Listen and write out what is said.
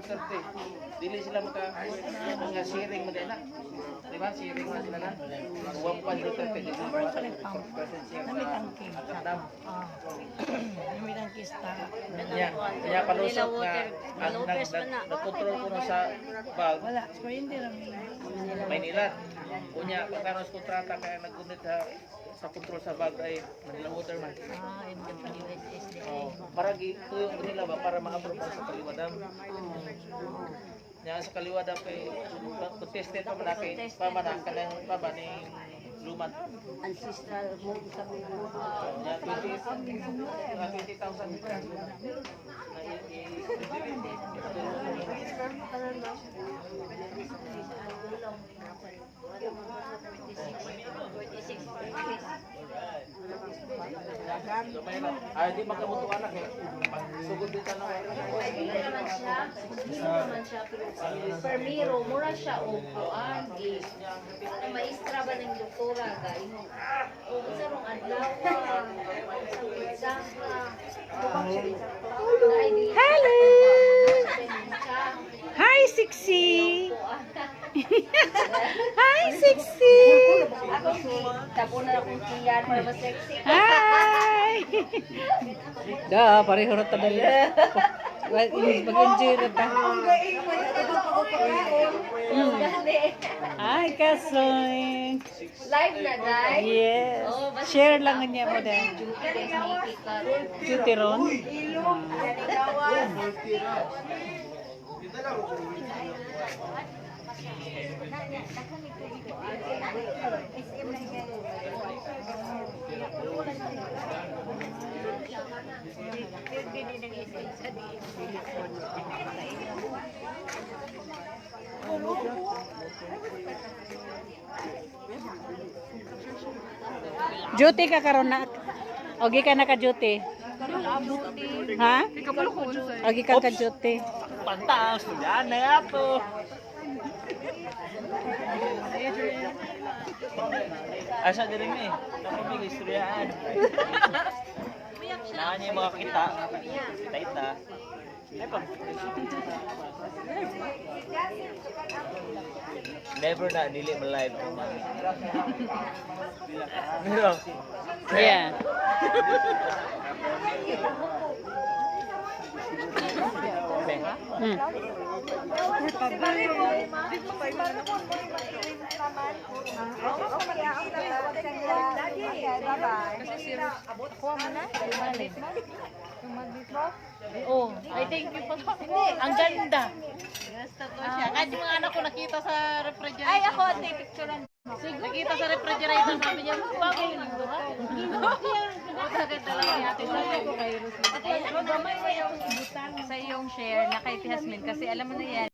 Duterte. Dili sila mga sharing mo din na. Di ba? Sharing mo sila na. Huwag pa Duterte. Dili mo pa sa presidency. Namitangkista. Kaya palusot nga nagkontrol ko na sa bag. Wala, so hindi lang. Maynila. Kunya, karon sa kontrata kaya naggunit sa control sa bag ay Manila Waterman. Para gituyong nila ba para ma-approve sa kaliwadam. Nya sa kaliwadam kay contested pa man kay pamanan kanang pabaning lumat Ancestral mo sa mga. nya 20,000 ay di magkamutuan na kay pagsugod dito na Hindi naman siya, permiro, mura siya o kuan, maestra ba ng doktora, gaino. O sa rong adlaw, sa Hello! Hi, Sixy! Hi, Sixy! Ako si, tabo na akong kiyan para mas sexy. Hi! Da, pareho na tadali. Mag-enjoy na ta. Hi, Kasoy! Live na, guys. Yes. Share lang niya mo din. Cutie ron. Duty ka karon na. Ogi ka na ka duty. Ha? Ogi ka ka duty. pantas yan na to. Asa din ni napamili istoryaan. Naan yung mga kita. Kita. Ay pa. Never na dili mo live. Pero Yeah. Oh, I thank you po. Ang ganda. Kahit yung mga anak ko nakita sa refrigerator. Ay, ako, picturean. Nakita sa refrigerator, sabi niya, bagay yun. Ganda lang natin. Sabi ko kay Rosy. Sa iyong share na kay Jasmine kasi alam mo na yan.